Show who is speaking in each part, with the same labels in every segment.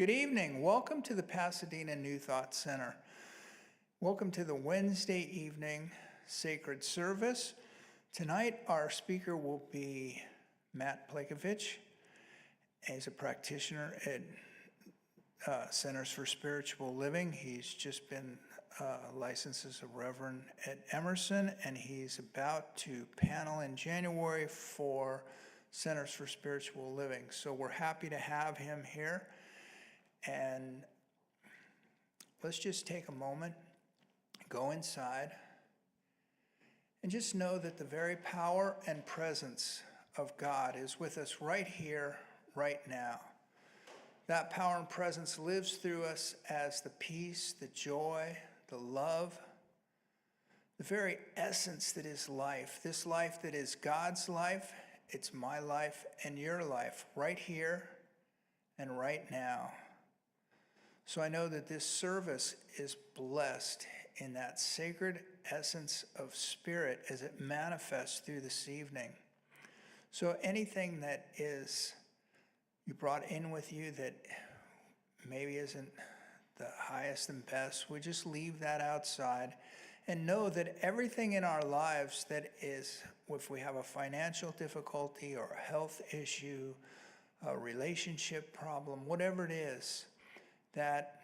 Speaker 1: Good evening. Welcome to the Pasadena New Thought Center. Welcome to the Wednesday evening sacred service. Tonight, our speaker will be Matt Pleskovic. He's a practitioner at Centers for Spiritual Living. He's just been licensed as a reverend at Emerson, and he's about to panel in January for Centers for Spiritual Living. So we're happy to have him here. And let's just take a moment, go inside, and just know that the very power and presence of God is with us right here, right now. That power and presence lives through us as the peace, the joy, the love, the very essence that is life. This life that is God's life, it's my life and your life, right here and right now. So I know that this service is blessed in that sacred essence of spirit as it manifests through this evening. So anything that is you brought in with you that maybe isn't the highest and best, we just leave that outside and know that everything in our lives that is, if we have a financial difficulty or a health issue, a relationship problem, whatever it is, that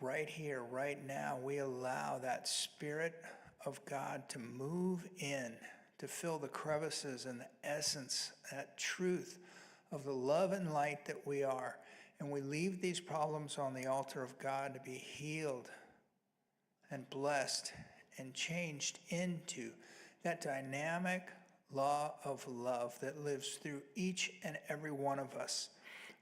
Speaker 1: right here, right now, we allow that Spirit of God to move in, to fill the crevices and the essence, that truth of the love and light that we are. And we leave these problems on the altar of God to be healed and blessed and changed into that dynamic law of love that lives through each and every one of us.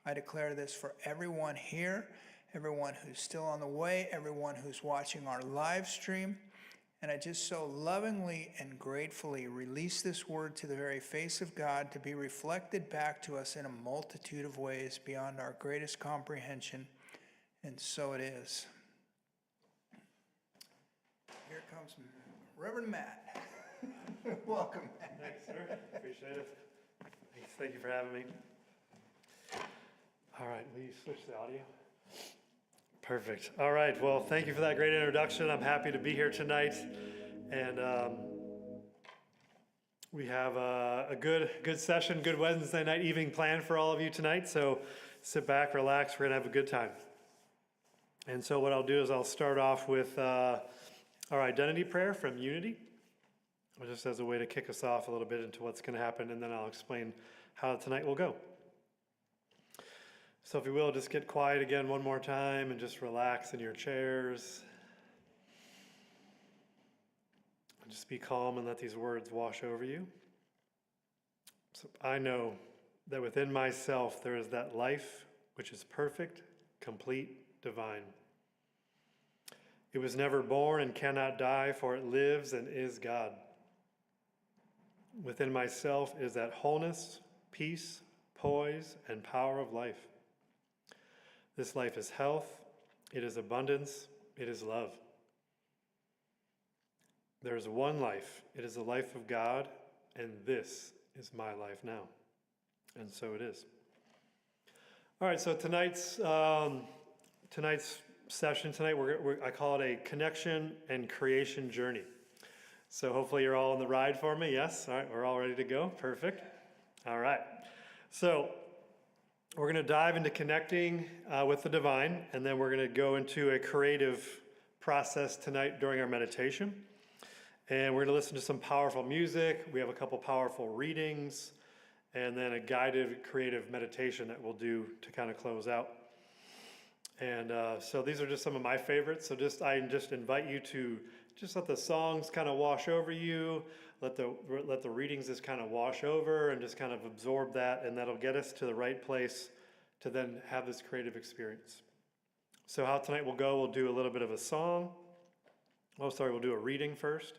Speaker 1: I declare this for everyone here, everyone who's still on the way, everyone who's watching our live stream. And I just so lovingly and gratefully release this word to the very face of God to be reflected back to us in a multitude of ways beyond our greatest comprehension. And so it is. Here comes Reverend Matt. Welcome, Matt.
Speaker 2: Thanks, sir. Appreciate it. Thank you for having me. All right, will you switch the audio? Perfect. All right, well, thank you for that great introduction. I'm happy to be here tonight. And we have a good session, good Wednesday night evening planned for all of you tonight. So sit back, relax, we're going to have a good time. And so what I'll do is I'll start off with our identity prayer from Unity, just as a way to kick us off a little bit into what's going to happen, and then I'll explain how tonight will go. So if you will, just get quiet again one more time and just relax in your chairs. And just be calm and let these words wash over you. So I know that within myself there is that life which is perfect, complete, divine. It was never born and cannot die, for it lives and is God. Within myself is that wholeness, peace, poise, and power of life. This life is health, it is abundance, it is love. There is one life, it is the life of God, and this is my life now. And so it is. All right, so tonight's session tonight, I call it a connection and creation journey. So hopefully you're all on the ride for me, yes? All right, we're all ready to go, perfect. All right, so we're going to dive into connecting with the divine, and then we're going to go into a creative process tonight during our meditation. And we're going to listen to some powerful music. We have a couple powerful readings, and then a guided creative meditation that we'll do to kind of close out. And so these are just some of my favorites. So I just invite you to just let the songs kind of wash over you, let the readings just kind of wash over and just kind of absorb that, and that'll get us to the right place to then have this creative experience. So how tonight will go, we'll do a little bit of a song. We'll do a reading first,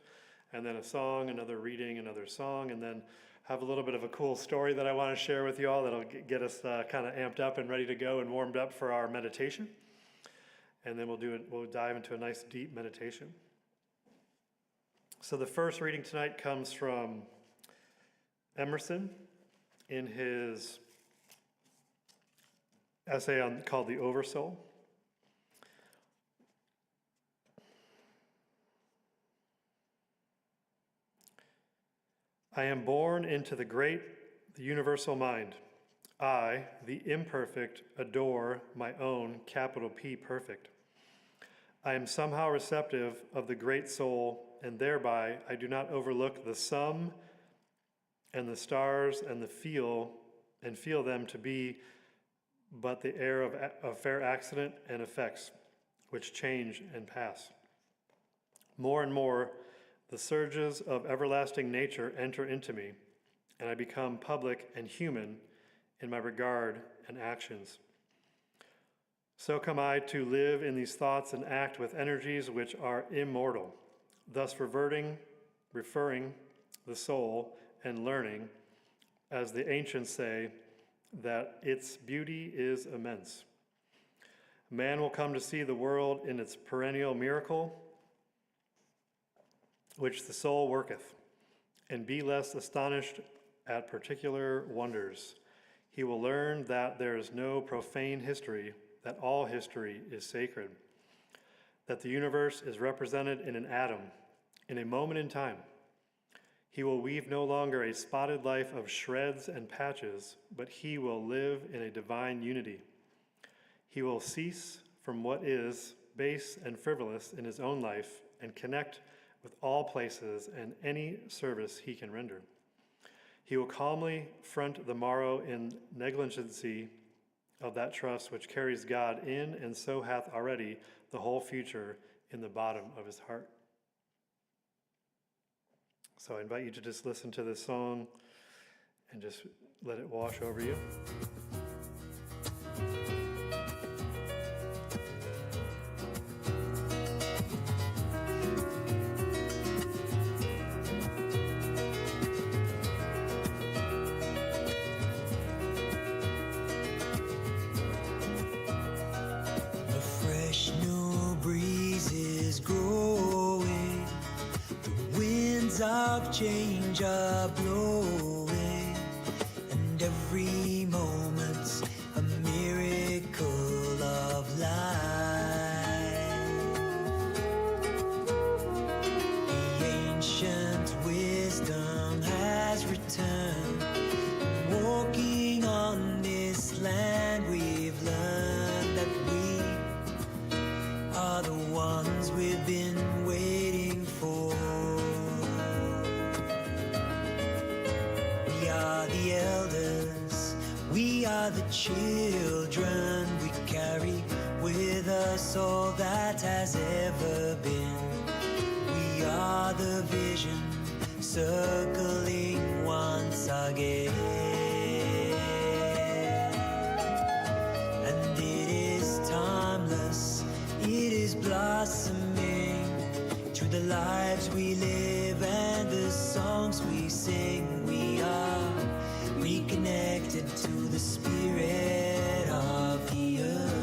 Speaker 2: and then a song, another reading, another song, and then have a little bit of a cool story that I want to share with you all that'll get us kind of amped up and ready to go and warmed up for our meditation. And then we'll dive into a nice deep meditation. So the first reading tonight comes from Emerson in his essay called The Oversoul. I am born into the great, the universal mind. I, the imperfect, adore my own capital P perfect. I am somehow receptive of the great soul, and thereby I do not overlook the sum and the stars and feel them to be but the air of fair accident and effects, which change and pass. More and more, the surges of everlasting nature enter into me, and I become public and human in my regard and actions. So come I to live in these thoughts and act with energies which are immortal, thus referring the soul and learning, as the ancients say, that its beauty is immense. Man will come to see the world in its perennial miracle, which the soul worketh, and be less astonished at particular wonders. He will learn that there is no profane history, that all history is sacred, that the universe is represented in an atom, in a moment in time. He will weave no longer a spotted life of shreds and patches, but he will live in a divine unity. He will cease from what is base and frivolous in his own life and connect with all places and any service he can render. He will calmly front the morrow in negligency of that trust which carries God in and so hath already the whole future in the bottom of his heart. So I invite you to just listen to this song and just let it wash over you.
Speaker 3: A fresh new breeze is growing. The winds of change are blowing, and every moment's a miracle of life. The ancient wisdom has returned. Walking on this land, we've learned that we are the ones we've been waiting for. We are the elders, we are the children. We carry with us all that has ever been. We are the vision circling once again. And it is timeless, it is blossoming through the lives we live and the songs we sing. We are reconnected to the spirit of the earth.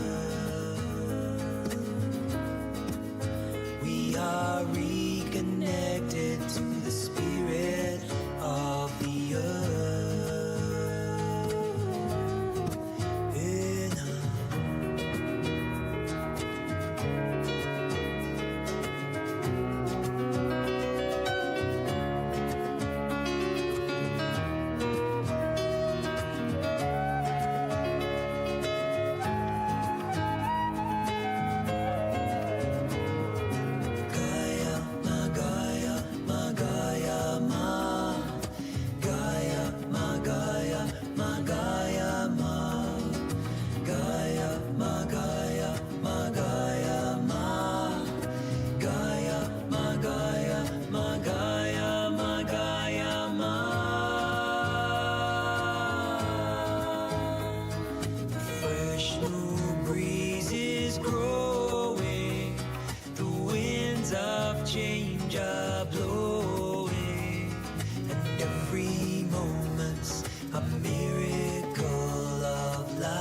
Speaker 3: We are reconnected to the spirit of the earth. In Gaia, ma Gaia, ma Gaia, ma Gaia, ma Gaia, ma Gaia, ma Gaia, ma Gaia, ma Gaia, ma Gaia, ma Gaia, ma Gaia, ma Gaia, ma. The fresh new breeze is growing. The winds of change are blowing, and every moment's a miracle of life.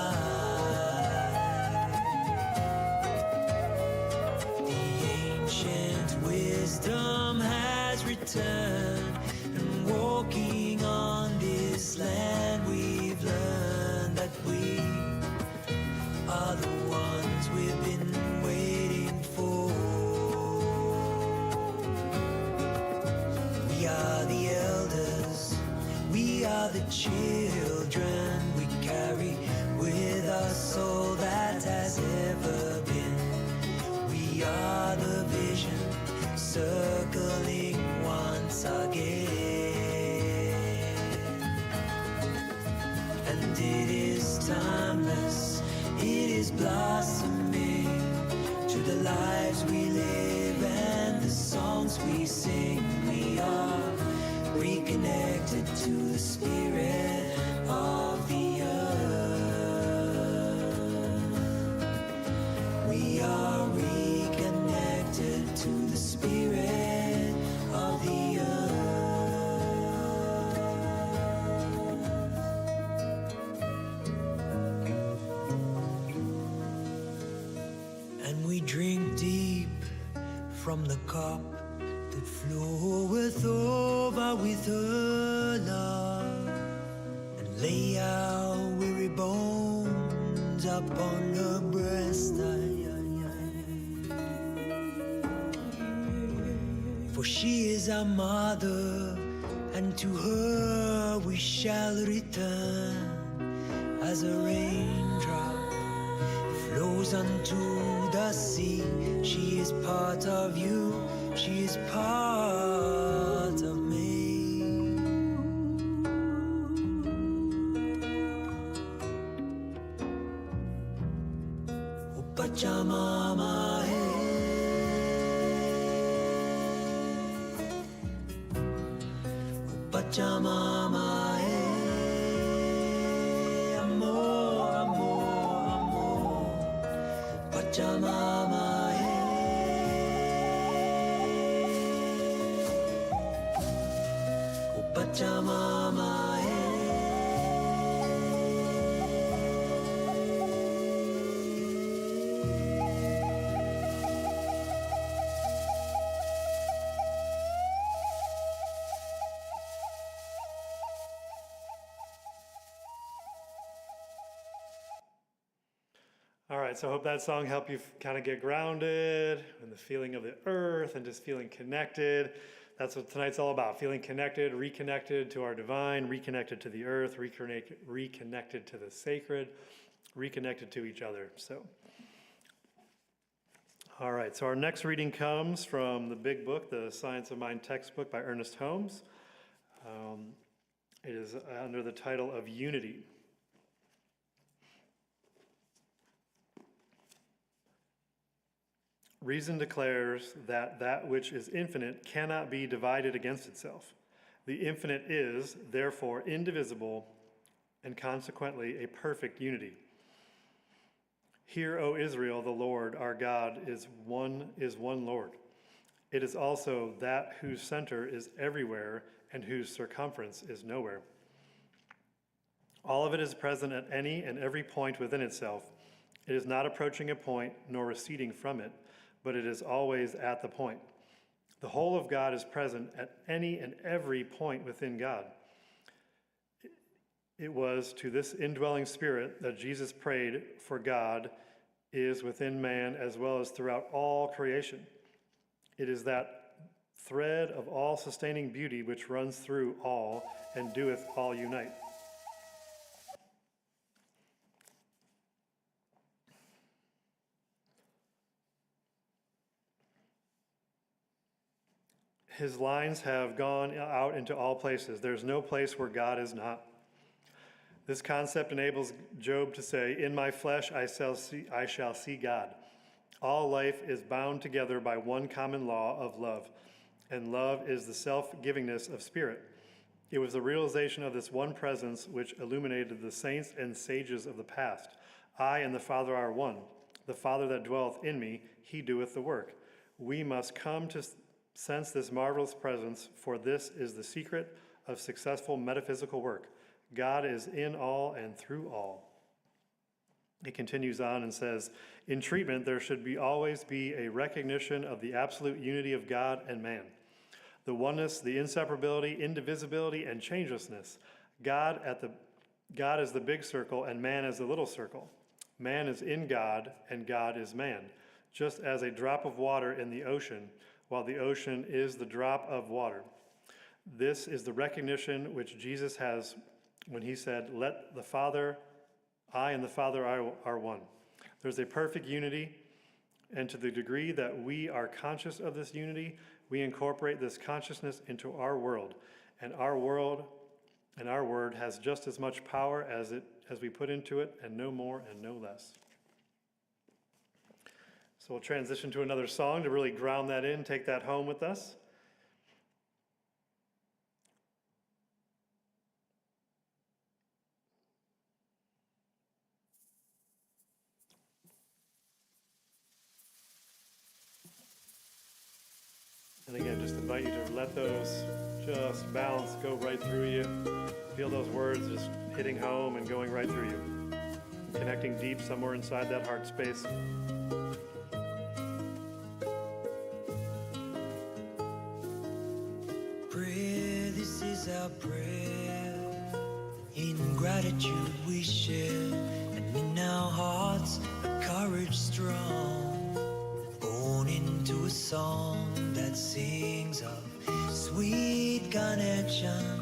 Speaker 3: The ancient wisdom has returned, and walking on this land, we've learned that we are the children we carry with us all that has ever been. We are the vision circling once again. And it is timeless, it is blossoming to the lives we live and the songs we sing. We are reconnected to the spirit of the earth. We are reconnected to the spirit of the earth. And we drink deep from the cup that floweth over with her love, and lay our weary bones upon her breast. For she is our mother, and to her we shall return as a raindrop flows unto the sea. She is part of you, she is part of me. Oh, Pachamama, hey. Oh, Pachamama, hey. Amor, amor, amor. Pachamama, Pachamama,
Speaker 2: All right, so I hope that song helped you kind of get grounded and the feeling of the earth and just feeling connected. That's what tonight's all about, feeling connected, reconnected to our divine, reconnected to the earth, reconnected to the sacred, reconnected to each other. So, all right, so our next reading comes from the big book, the Science of Mind textbook by Ernest Holmes. It is under the title of Unity. Reason declares that that which is infinite cannot be divided against itself. The infinite is, therefore, indivisible and consequently a perfect unity. Hear, O Israel, the Lord our God is one Lord. It is also that whose center is everywhere and whose circumference is nowhere. All of it is present at any and every point within itself. It is not approaching a point nor receding from it, but it is always at the point. The whole of God is present at any and every point within God. It was to this indwelling spirit that Jesus prayed, for God is within man as well as throughout all creation. It is that thread of all sustaining beauty which runs through all and doeth all unite. His lines have gone out into all places. There's no place where God is not. This concept enables Job to say, in my flesh I shall see God. All life is bound together by one common law of love, and love is the self-givingness of spirit. It was the realization of this one presence which illuminated the saints and sages of the past. I and the Father are one. The Father that dwelleth in me, he doeth the work. We must come to sense this marvelous presence, for this is the secret of successful metaphysical work. God is in all and through all. It continues on and says, in treatment, there should always be a recognition of the absolute unity of God and man. The oneness, the inseparability, indivisibility, and changelessness. God is the big circle and man is the little circle. Man is in God and God is man, just as a drop of water in the ocean, while the ocean is the drop of water. This is the recognition which Jesus has when he said, "Let the Father, I and the Father are one." There's a perfect unity, and to the degree that we are conscious of this unity, we incorporate this consciousness into our world, and our world and our word has just as much power as we put into it, and no more and no less. So we'll transition to another song to really ground that in, take that home with us. And again, just invite you to let those just bounce, go right through you. Feel those words just hitting home and going right through you. Connecting deep somewhere inside that heart space.
Speaker 3: Prayer, this is our prayer. In gratitude we share, and in our hearts a courage strong. Born into a song that sings of sweet connection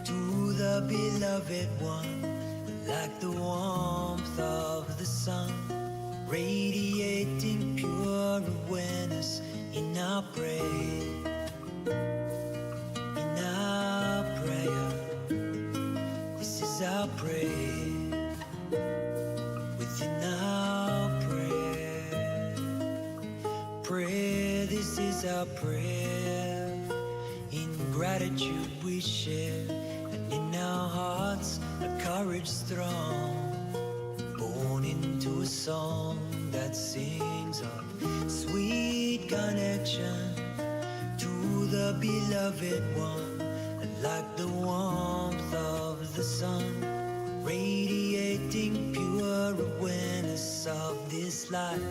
Speaker 3: to the beloved one, like the warmth of the sun, radiating pure awareness in our prayer. In our prayer, this is our prayer. Within our prayer, prayer, this is our prayer. In gratitude we share, and in our hearts a courage strong. Born into a song that sings of sweet connection to the beloved one, like the warmth of the sun, radiating pure awareness of this life,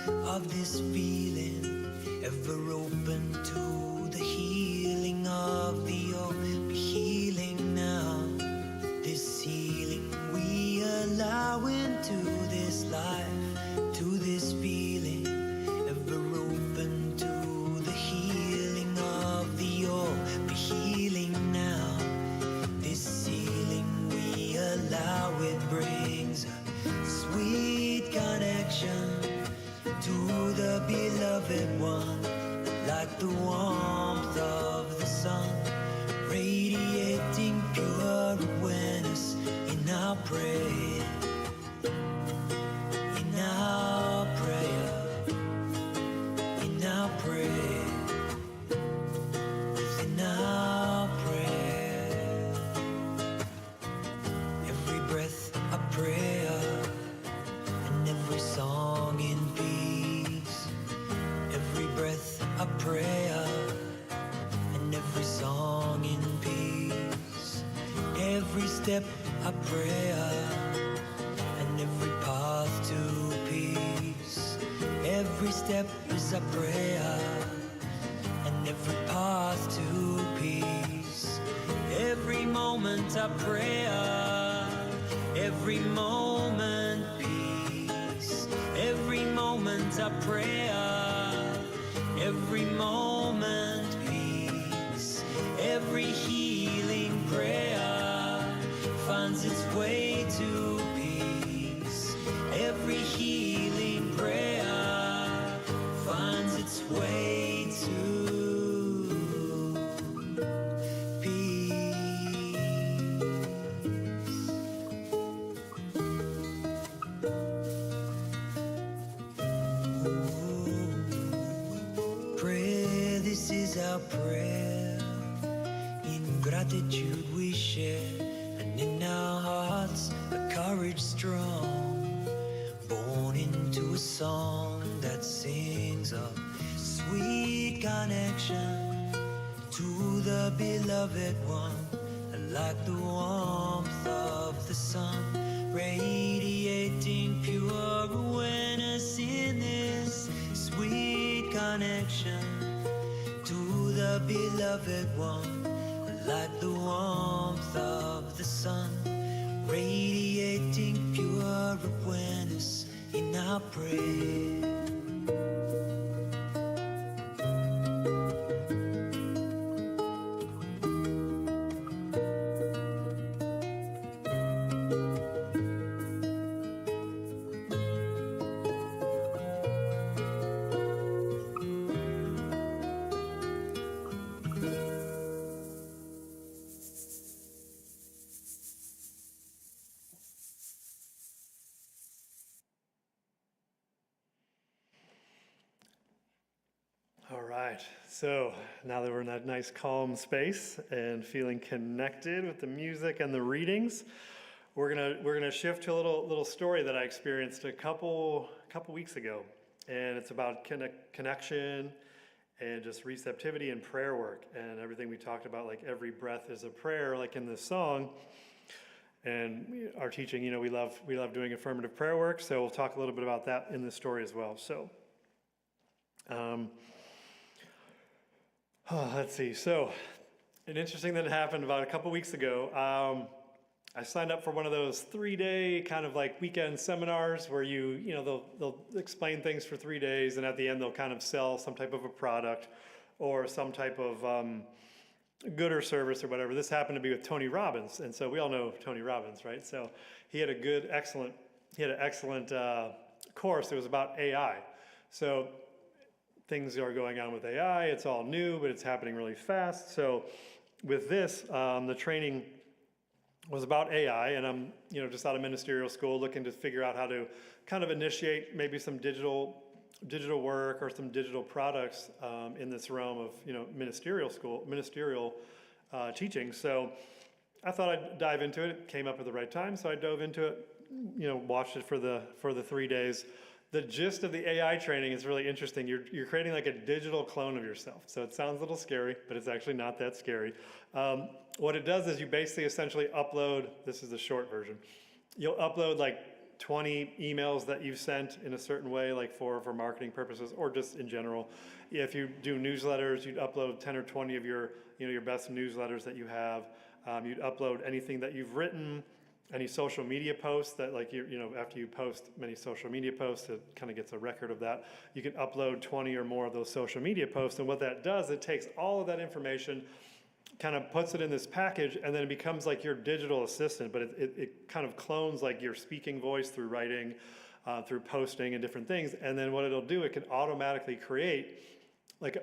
Speaker 3: of this feeling, ever open to the healing of the old. Be healing now, this healing we allow into this life, to this feeling, ever open to the healing of the old. Be healing now, this healing we allow. It brings a sweet connection to the beloved one, like the warmth of the sun, radiating pure awareness in our prayer. In our prayer, in our prayer, within our prayer. Every breath a prayer, and every song in peace. Every breath a prayer, and every song in peace. Every step a prayer, and every path to peace. Every step is a prayer, and every path to peace. Every moment a prayer, every moment peace. Every moment a prayer, every moment peace. Every healing prayer finds its way to peace. Every healing prayer finds its way to peace. Prayer, this is our prayer. In gratitude we share, and in our hearts a courage strong. Born into a song that sings of sweet connection to the beloved one, like the warmth of the sun, radiating pure awareness in this sweet connection to the beloved one, like the warmth of the sun, radiating pure awareness in our prayer.
Speaker 2: right, so now that we're in that nice calm space and feeling connected with the music and the readings, we're gonna shift to a little story that I experienced a couple weeks ago, and it's about connection and just receptivity and prayer work and everything we talked about, like every breath is a prayer, like in this song. And our teaching, we love doing affirmative prayer work, so we'll talk a little bit about that in this story as well. So, let's see. So, an interesting thing that happened about a couple weeks ago. I signed up for one of those 3-day kind of like weekend seminars where they'll explain things for 3 days, and at the end they'll kind of sell some type of a product or some type of good or service or whatever. This happened to be with Tony Robbins, and so we all know Tony Robbins, right? So he had an excellent course. It was about AI. So things are going on with AI. It's all new, but it's happening really fast. So with this, the training was about AI, and I'm just out of ministerial school looking to figure out how to kind of initiate maybe some digital work or some digital products in this realm of ministerial teaching. So I thought I'd dive into it. It came up at the right time, so I dove into it. Watched it for the 3 days. The gist of the AI training is really interesting. You're creating like a digital clone of yourself. So it sounds a little scary, but it's actually not that scary. What it does is you basically essentially upload, this is the short version, you'll upload like 20 emails that you've sent in a certain way, like for marketing purposes or just in general. If you do newsletters, you'd upload 10 or 20 of your best newsletters that you have. You'd upload anything that you've written, any social media posts that after you post many social media posts, it kind of gets a record of that. You can upload 20 or more of those social media posts. And what that does, it takes all of that information, kind of puts it in this package, and then it becomes like your digital assistant, but it kind of clones like your speaking voice through writing, through posting and different things. And then what it'll do, it can automatically create like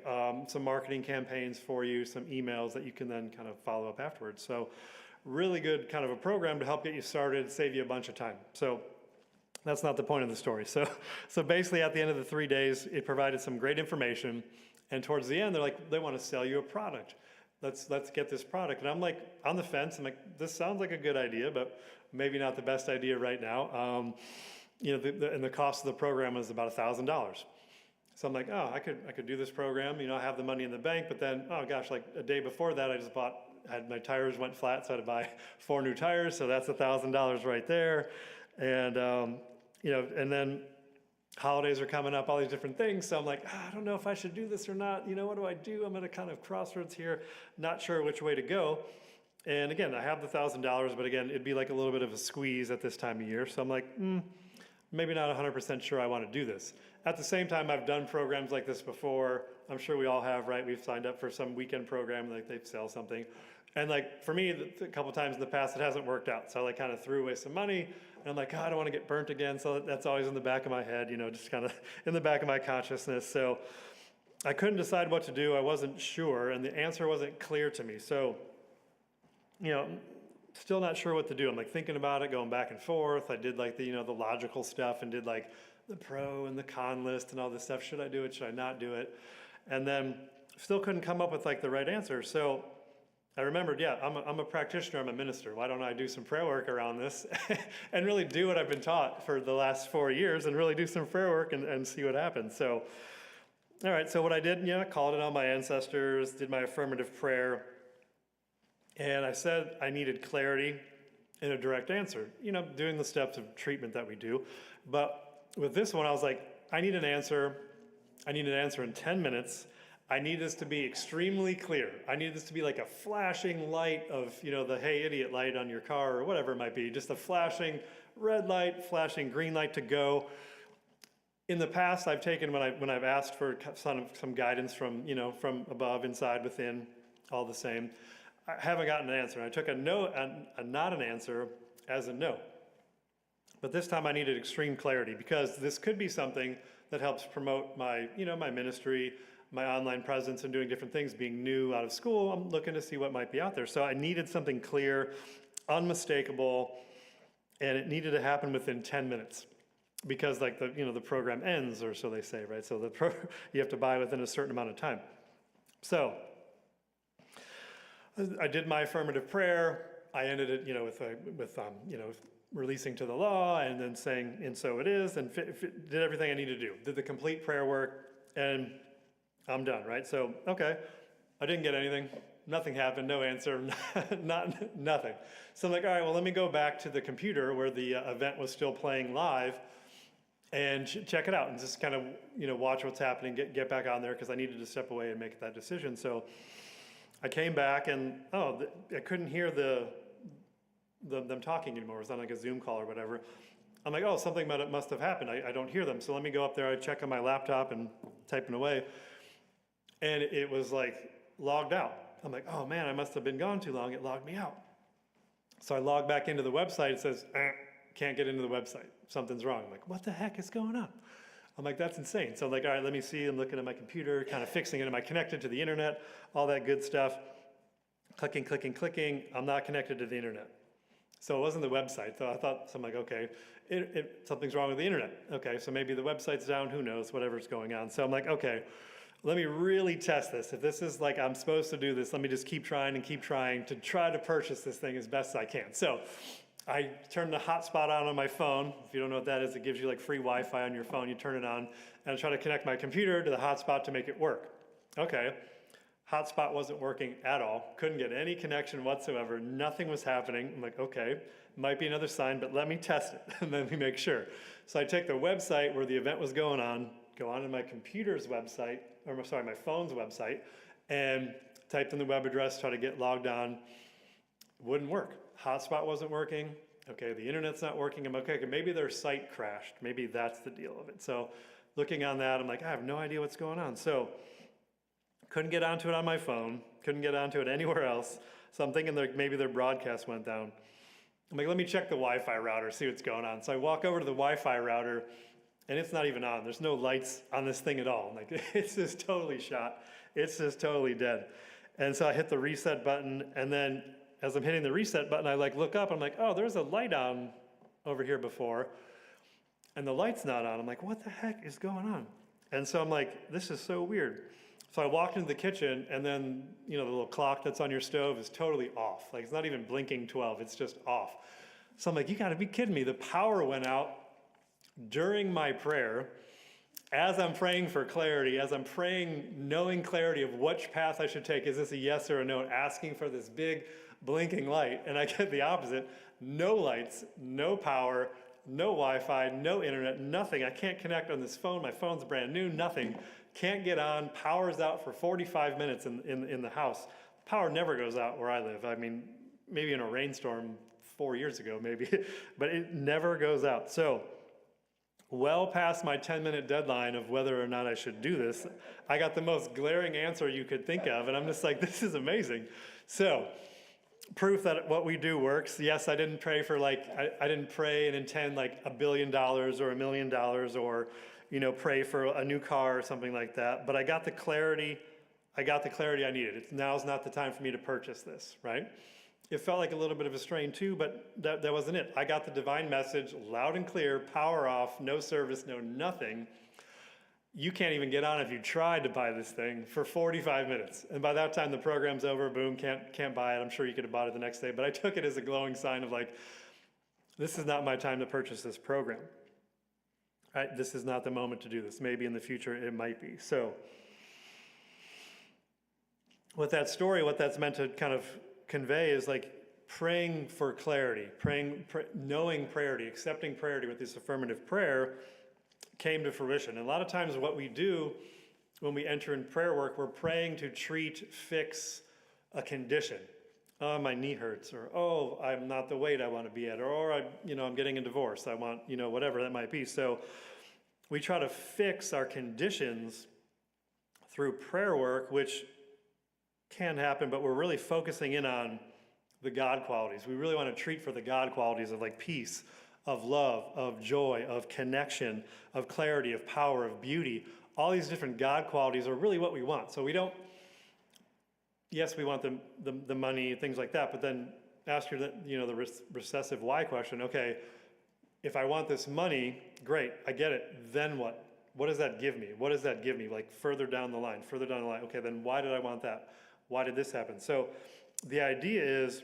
Speaker 2: some marketing campaigns for you, some emails that you can then kind of follow up afterwards. So really good kind of a program to help get you started, save you a bunch of time. So that's not the point of the story. So basically at the end of the 3 days, it provided some great information. And towards the end, they want to sell you a product. Let's get this product. And I'm like on the fence. I'm like, this sounds like a good idea, but maybe not the best idea right now. And the cost of the program was about $1,000. So I'm like, oh, I could do this program. I have the money in the bank, but then, oh gosh, like a day before that, I just had my tires went flat, so I had to buy 4 new tires. So that's $1,000 right there. And, and then holidays are coming up, all these different things. So I'm like, I don't know if I should do this or not. What do I do? I'm at a kind of crossroads here, not sure which way to go. And again, I have the $1,000, but again, it'd be like a little bit of a squeeze at this time of year. So I'm like, maybe not 100% sure I want to do this. At the same time, I've done programs like this before. I'm sure we all have, right? We've signed up for some weekend program, like they sell something. And like for me, a couple times in the past, it hasn't worked out. So I kind of threw away some money, and I'm like, I don't want to get burnt again. So that's always in the back of my head, just kind of in the back of my consciousness. So I couldn't decide what to do. I wasn't sure, and the answer wasn't clear to me. So, still not sure what to do. I'm like thinking about it, going back and forth. I did like the logical stuff and did like the pro and the con list and all this stuff. Should I do it? Should I not do it? And then still couldn't come up with like the right answer. So I remembered, I'm a practitioner, I'm a minister. Why don't I do some prayer work around this and really do what I've been taught for the last 4 years and really do some prayer work and see what happens. So, all right, so what I did, called it on my ancestors, did my affirmative prayer, and I said I needed clarity and a direct answer, doing the steps of treatment that we do. But with this one, I was like, I need an answer. I need an answer in 10 minutes. I need this to be extremely clear. I need this to be like a flashing light of, the hey idiot light on your car or whatever it might be, just a flashing red light, flashing green light to go. In the past, I've taken when I've asked for some guidance from above, inside, within, all the same. I haven't gotten an answer. I took a not an answer as a no. But this time I needed extreme clarity because this could be something that helps promote my ministry, my online presence and doing different things. Being new out of school, I'm looking to see what might be out there. So I needed something clear, unmistakable, and it needed to happen within 10 minutes because like the program ends, or so they say, right? So you have to buy within a certain amount of time. So I did my affirmative prayer. I ended it, with releasing to the law and then saying, and so it is, and did everything I needed to do. Did the complete prayer work, and I'm done, right? So, okay, I didn't get anything. Nothing happened, no answer, nothing. So I'm like, all right, well, let me go back to the computer where the event was still playing live and check it out and just kind of, watch what's happening, get back on there because I needed to step away and make that decision. So I came back and, I couldn't hear them talking anymore. It was on like a Zoom call or whatever. I'm like, something must have happened. I don't hear them. So let me go up there. I check on my laptop and typing away. And it was like logged out. I'm like, oh man, I must have been gone too long. It logged me out. So I log back into the website. It says, can't get into the website. Something's wrong. I'm like, what the heck is going on? I'm like, that's insane. So I'm like, all right, let me see. I'm looking at my computer, kind of fixing it. Am I connected to the internet? All that good stuff. Clicking. I'm not connected to the internet. So it wasn't the website. So I'm like, okay, something's wrong with the internet. Okay, so maybe the website's down, who knows, whatever's going on. So I'm like, okay, let me really test this. If this is like I'm supposed to do this, let me just keep trying to try to purchase this thing as best I can. So I turned the hotspot on my phone. If you don't know what that is, it gives you like free Wi-Fi on your phone. You turn it on, and I try to connect my computer to the hotspot to make it work. Okay, hotspot wasn't working at all. Couldn't get any connection whatsoever. Nothing was happening. I'm like, okay, might be another sign, but let me test it and let me make sure. So I take the website where the event was going on, go onto my computer's website, my phone's website, and typed in the web address, try to get logged on. Wouldn't work. Hotspot wasn't working. Okay, the internet's not working. I'm okay, maybe their site crashed. Maybe that's the deal of it. So looking on that, I'm like, I have no idea what's going on. So couldn't get onto it on my phone. Couldn't get onto it anywhere else. So I'm thinking maybe their broadcast went down. I'm like, let me check the Wi-Fi router, see what's going on. So I walk over to the Wi-Fi router, and it's not even on. There's no lights on this thing at all. I'm like, it's just totally shot. It's just totally dead. And so I hit the reset button, and then as I'm hitting the reset button, I look up, I'm like, there's a light on over here before, and the light's not on. I'm like, what the heck is going on? And so I'm like, this is so weird. So I walked into the kitchen, and then, the little clock that's on your stove is totally off. Like, it's not even blinking 12, it's just off. So I'm like, you gotta be kidding me. The power went out during my prayer, as I'm praying for clarity, as I'm praying, knowing clarity of which path I should take. Is this a yes or a no? Asking for this big blinking light, and I get the opposite. No lights, no power, no Wi-Fi, no internet, nothing. I can't connect on this phone. My phone's brand new, nothing. Can't get on. Power's out for 45 minutes in the house. Power never goes out where I live. I mean, maybe in a rainstorm 4 years ago, maybe, but it never goes out. So well past my 10-minute deadline of whether or not I should do this, I got the most glaring answer you could think of, and I'm just like, this is amazing. So proof that what we do works. Yes, I didn't pray for I didn't pray and intend like $1 billion or $1 million or, pray for a new car or something like that. But I got the clarity I needed. Now's not the time for me to purchase this, right? It felt like a little bit of a strain too, but that wasn't it. I got the divine message loud and clear, power off, no service, no nothing. You can't even get on if you tried to buy this thing for 45 minutes. And by that time, the program's over, boom, can't buy it. I'm sure you could have bought it the next day, but I took it as a glowing sign of this is not my time to purchase this program. Right? This is not the moment to do this. Maybe in the future it might be. So with that story, what that's meant to kind of convey is praying for clarity, knowing clarity, accepting clarity with this affirmative prayer came to fruition. And a lot of times what we do when we enter in prayer work, we're praying to fix a condition. Oh, my knee hurts, or oh, I'm not the weight I want to be at, or I'm getting a divorce. I want, whatever that might be. So we try to fix our conditions through prayer work, which can happen, but we're really focusing in on the God qualities. We really want to treat for the God qualities of peace, of love, of joy, of connection, of clarity, of power, of beauty. All these different God qualities are really what we want. So we don't, yes, we want the money, things like that, but then ask the recessive why question. Okay, if I want this money, great, I get it. Then what? what does that give me? What does that give me? Like further down the line, okay, then why did I want that? Why did this happen? So the idea is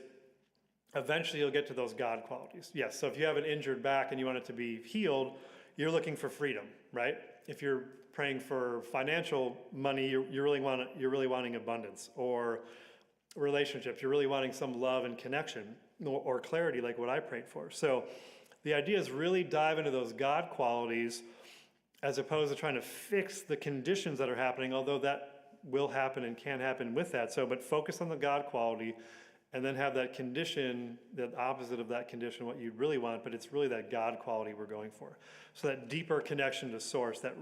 Speaker 2: eventually you'll get to those God qualities. Yes, so if you have an injured back and you want it to be healed, you're looking for freedom, right? If you're praying for financial money, you're really wanting abundance, or relationships, you're really wanting some love and connection, or clarity, like what I prayed for. So the idea is really dive into those God qualities as opposed to trying to fix the conditions that are happening, although that will happen and can happen with that. So, but focus on the God quality, and then have that condition, the opposite of that condition, what you really want, but it's really that God quality we're going for. So that deeper connection to source, that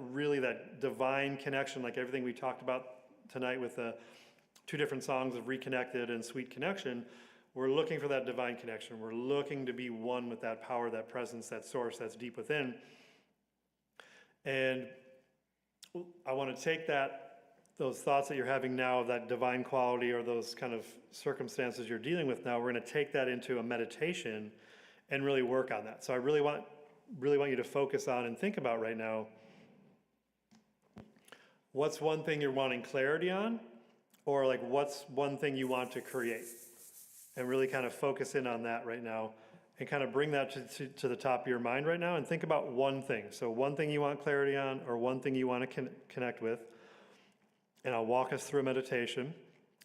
Speaker 2: divine connection, like everything we talked about tonight with the 2 different songs of Reconnected and Sweet Connection, we're looking for that divine connection. We're looking to be one with that power, that presence, that source that's deep within. And I want to take those thoughts that you're having now of that divine quality, or those kind of circumstances you're dealing with now, we're going to take that into a meditation and really work on that. So I really want you to focus on and think about right now, what's one thing you're wanting clarity on, or like what's one thing you want to create, and really kind of focus in on that right now, and kind of bring that to the top of your mind right now, and think about one thing. So one thing you want clarity on, or one thing you want to connect with, and I'll walk us through a meditation.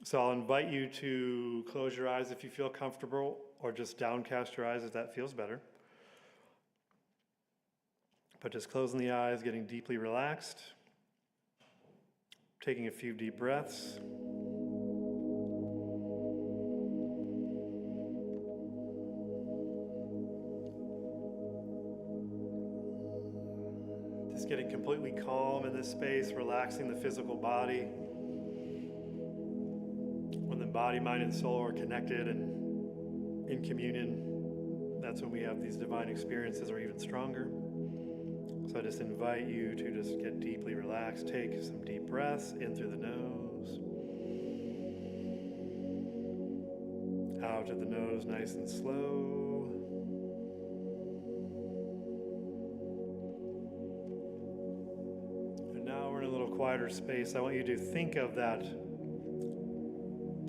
Speaker 2: So I'll invite you to close your eyes if you feel comfortable, or just downcast your eyes if that feels better. But just closing the eyes, getting deeply relaxed, taking a few deep breaths. Just getting completely calm in this space, relaxing the physical body. When the body, mind, and soul are connected and in communion, that's when we have these divine experiences are even stronger. So I just invite you to just get deeply relaxed. Take some deep breaths in through the nose. Out to the nose, nice and slow. And now we're in a little quieter space. I want you to think of that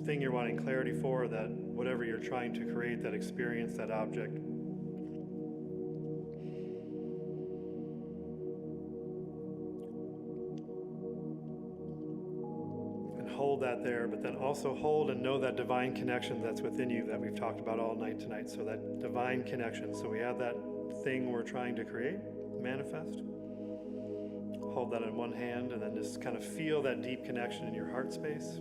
Speaker 2: thing you're wanting clarity for, that whatever you're trying to create, that experience, that object. Hold that there, but then also hold and know that divine connection that's within you that we've talked about all night tonight. So that divine connection. So we have that thing we're trying to create, manifest. Hold that in one hand, and then just kind of feel that deep connection in your heart space.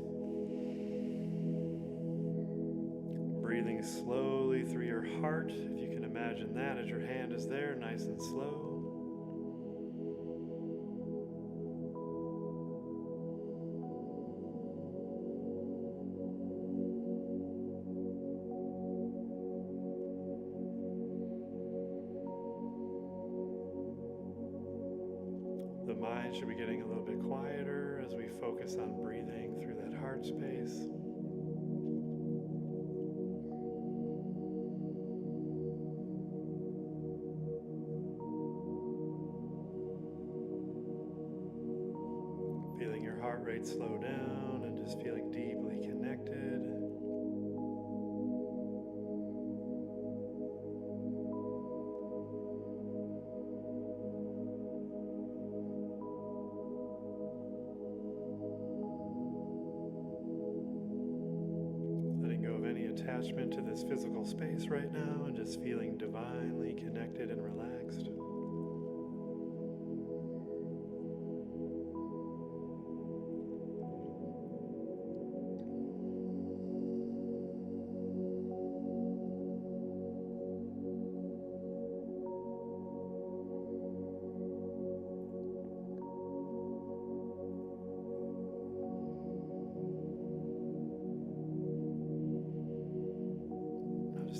Speaker 2: Breathing slowly through your heart. If you can imagine that as your hand is there, nice and slow. The mind should be getting a little bit quieter as we focus on breathing through that heart space. Feeling your heart rate slow down and just feeling deeply connected. Attachment to this physical space right now, and just feeling divinely connected and relaxed.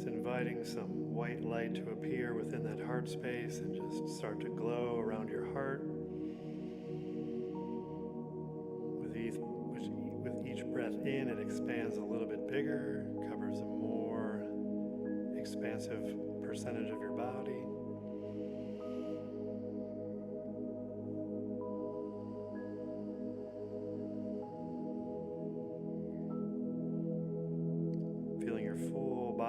Speaker 2: Inviting some white light to appear within that heart space and just start to glow around your heart. With each breath in, it expands a little bit bigger, covers a more expansive percentage of your body.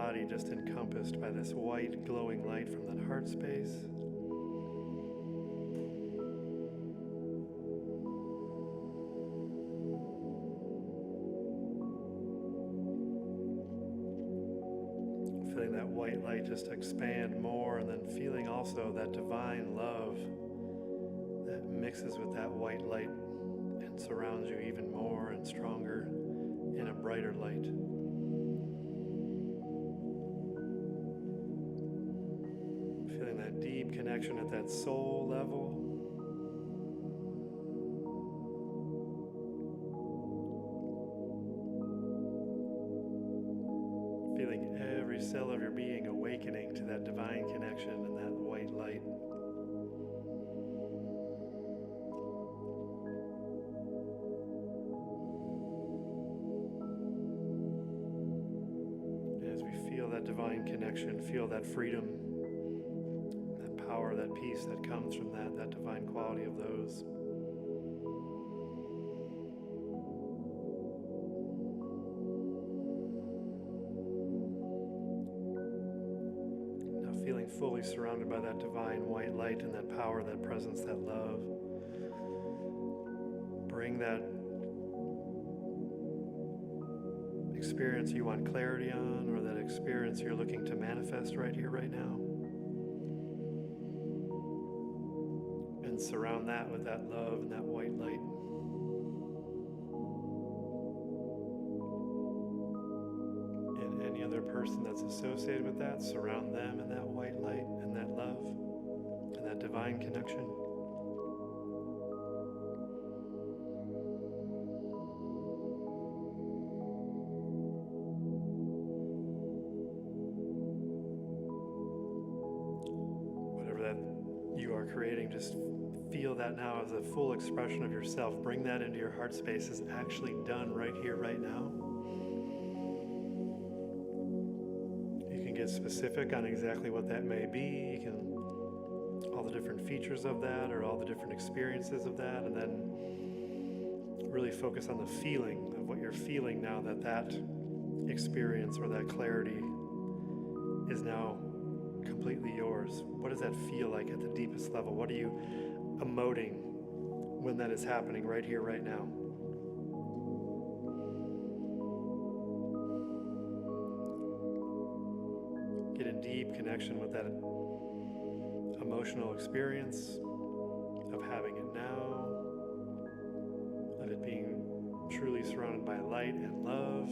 Speaker 2: body just encompassed by this white glowing light from that heart space. Feeling that white light just expand more, and then feeling also that divine love that mixes with that white light and surrounds you even more and stronger in a brighter light. Feeling that deep connection at that soul level. Feeling every cell of your being awakening to that divine connection and that white light. As we feel that divine connection, feel that freedom, that power, that peace that comes from that divine quality of those. Now feeling fully surrounded by that divine white light and that power, that presence, that love. Bring that experience you want clarity on, or that experience you're looking to manifest right here, right now. And surround that with that love and that white light. And any other person that's associated with that, surround them in that white light and that love and that divine connection. You are creating, just feel that now as a full expression of yourself. Bring that into your heart space as actually done right here, right now. You can get specific on exactly what that may be. You can, all the different features of that, or all the different experiences of that, and then really focus on the feeling of what you're feeling now that experience or that clarity is now completely yours. What does that feel like at the deepest level? What are you emoting when that is happening right here, right now? Get in deep connection with that emotional experience of having it now, of it being truly surrounded by light and love,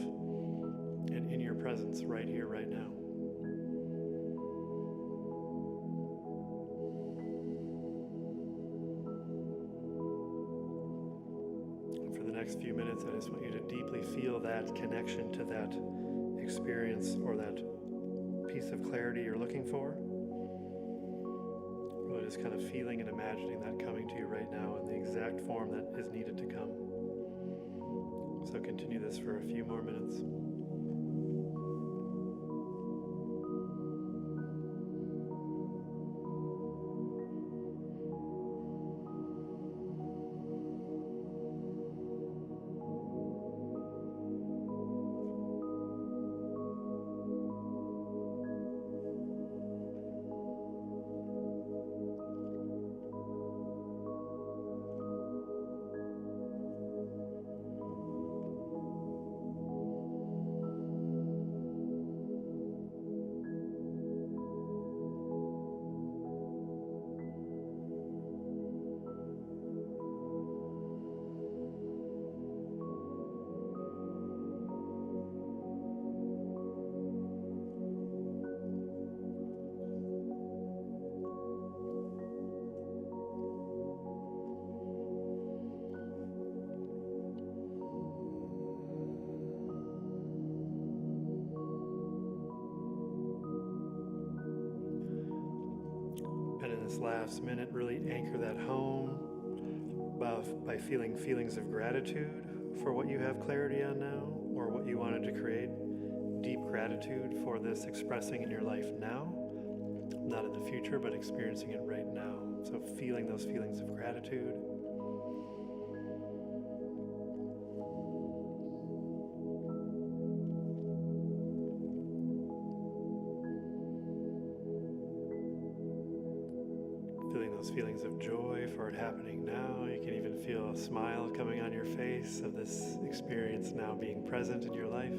Speaker 2: and in your presence right here, right now. Next few minutes, I just want you to deeply feel that connection to that experience or that piece of clarity you're looking for. Really just kind of feeling and imagining that coming to you right now in the exact form that is needed to come. So continue this for a few more minutes. And in this last minute, really anchor that home by feeling feelings of gratitude for what you have clarity on now, or what you wanted to create. Deep gratitude for this expressing in your life now, not in the future, but experiencing it right now. So feeling those feelings of gratitude. those feelings of joy for it happening now. You can even feel a smile coming on your face of this experience now being present in your life.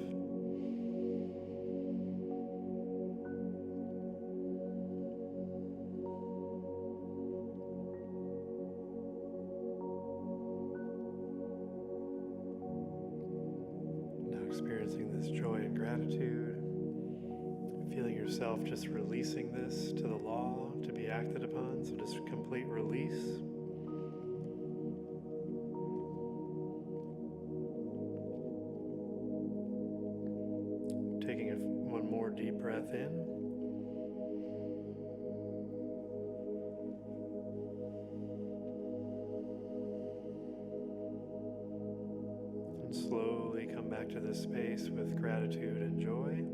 Speaker 2: Now experiencing this joy and gratitude. Feeling yourself just releasing this to the law to be acted upon. So just complete release. Taking one more deep breath in. And slowly come back to this space with gratitude and joy.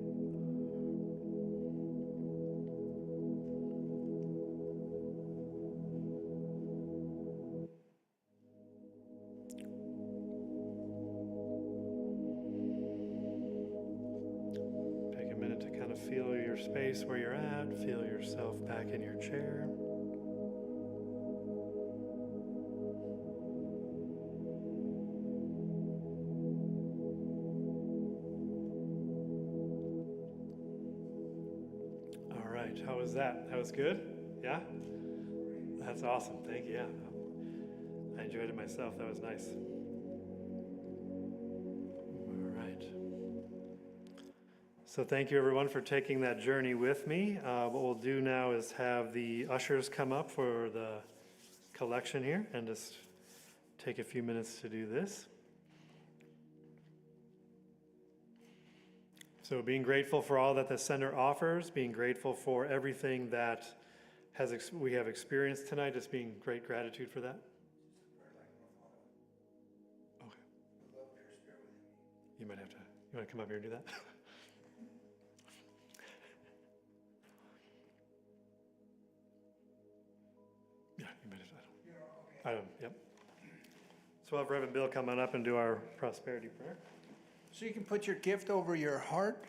Speaker 2: Feel your space where you're at. Feel yourself back in your chair. All right, how was that? That was good? Yeah? That's awesome. Thank you. Yeah. I enjoyed it myself. That was nice. So thank you everyone for taking that journey with me. What we'll do now is have the ushers come up for the collection here and just take a few minutes to do this. So being grateful for all that the center offers, being grateful for everything that we have experienced tonight, just being great gratitude for that. Okay. You might have to, you want to come up here and do that? I don't, yep. So we'll have Reverend Bill come on up and do our prosperity prayer.
Speaker 1: So you can put your gift over your heart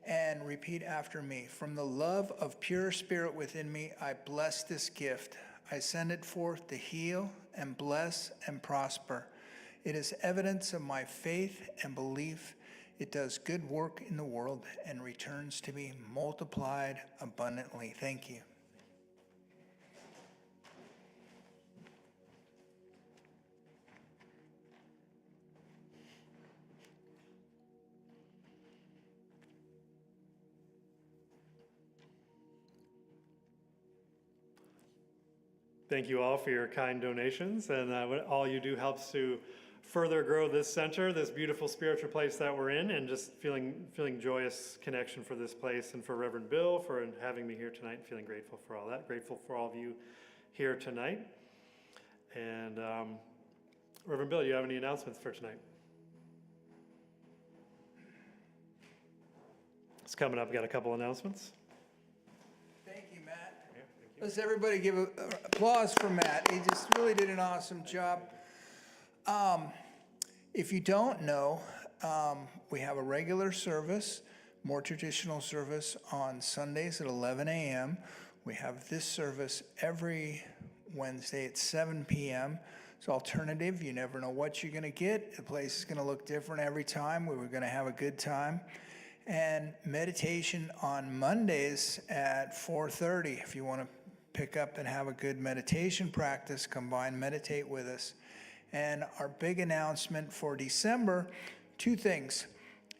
Speaker 1: and repeat after me. From the love of pure spirit within me, I bless this gift. I send it forth to heal and bless and prosper. It is evidence of my faith and belief. It does good work in the world and returns to me multiplied abundantly. Thank you.
Speaker 2: Thank you all for your kind donations, and what all you do helps to further grow this center, this beautiful spiritual place that we're in, and just feeling joyous connection for this place and for Reverend Bill for having me here tonight, feeling grateful for all that, grateful for all of you here tonight. And Reverend Bill, do you have any announcements for tonight? It's coming up, we got a couple announcements.
Speaker 1: Let's everybody give an applause for Matt. He just really did an awesome job. If you don't know, we have a regular service, more traditional service on Sundays at 11 a.m. We have this service every Wednesday at 7 p.m. It's alternative. You never know what you're going to get. The place is going to look different every time. We're going to have a good time. And meditation on Mondays at 4:30. If you want to pick up and have a good meditation practice, come by and meditate with us. And our big announcement for December, 2 things.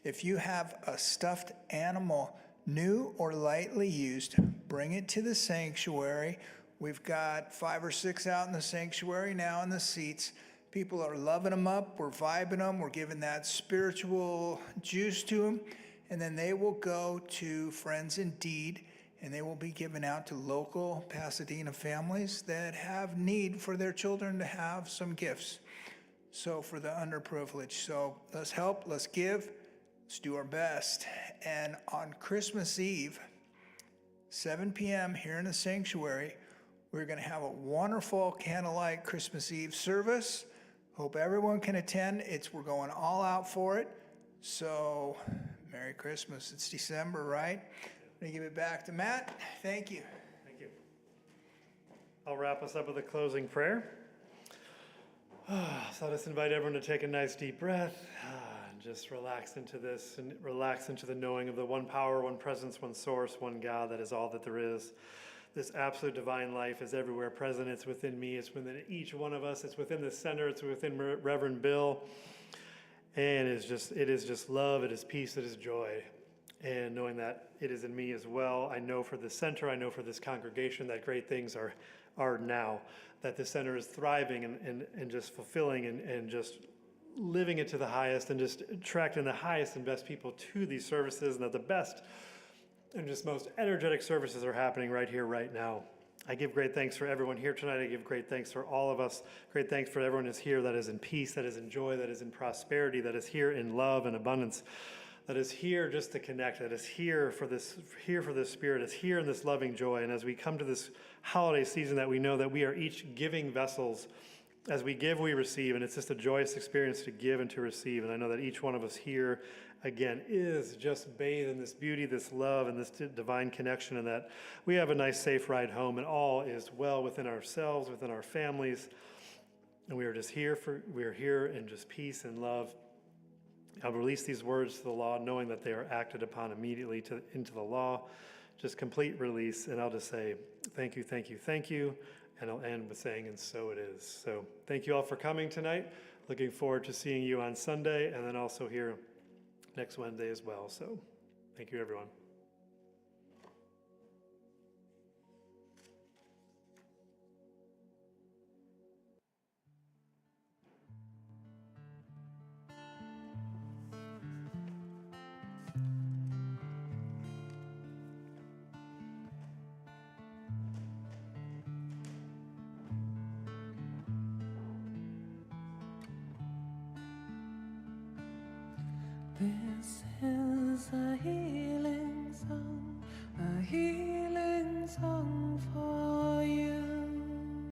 Speaker 1: If you have a stuffed animal, new or lightly used, bring it to the sanctuary. We've got 5 or 6 out in the sanctuary now in the seats. People are loving them up. We're vibing them. We're giving that spiritual juice to them. And then they will go to Friends Indeed, and they will be given out to local Pasadena families that have need for their children to have some gifts. So for the underprivileged. So let's help, let's give, let's do our best. And on Christmas Eve, 7 p.m. here in the sanctuary, we're going to have a wonderful candlelight Christmas Eve service. Hope everyone can attend. We're going all out for it. So Merry Christmas. It's December, right? I'm going to give it back to Matt. Thank you.
Speaker 2: Thank you. I'll wrap us up with a closing prayer. So I'll just invite everyone to take a nice deep breath and just relax into this and relax into the knowing of the one power, one presence, one source, one God that is all that there is. This absolute divine life is everywhere present. It's within me. It's within each one of us. It's within the center. It's within Reverend Bill. And it is just love. It is peace. It is joy. And knowing that it is in me as well, I know for the center, I know for this congregation that great things are now, that the center is thriving and just fulfilling and just living it to the highest and just attracting the highest and best people to these services, and that the best and just most energetic services are happening right here, right now. I give great thanks for everyone here tonight. I give great thanks for all of us. Great thanks for everyone who's here that is in peace, that is in joy, that is in prosperity, that is here in love and abundance, that is here just to connect, that is here for this spirit, is here in this loving joy. And as we come to this holiday season, that we know that we are each giving vessels. As we give, we receive, and it's just a joyous experience to give and to receive. And I know that each one of us here, again, is just bathed in this beauty, this love, and this divine connection, and that we have a nice, safe ride home, and all is well within ourselves, within our families. And we are here in just peace and love. I'll release these words to the law, knowing that they are acted upon immediately into the law. Just complete release, and I'll just say, thank you, thank you, thank you. And I'll end with saying, and so it is. So thank you all for coming tonight. Looking forward to seeing you on Sunday, and then also here next Wednesday as well. So thank you, everyone.
Speaker 3: This is a healing song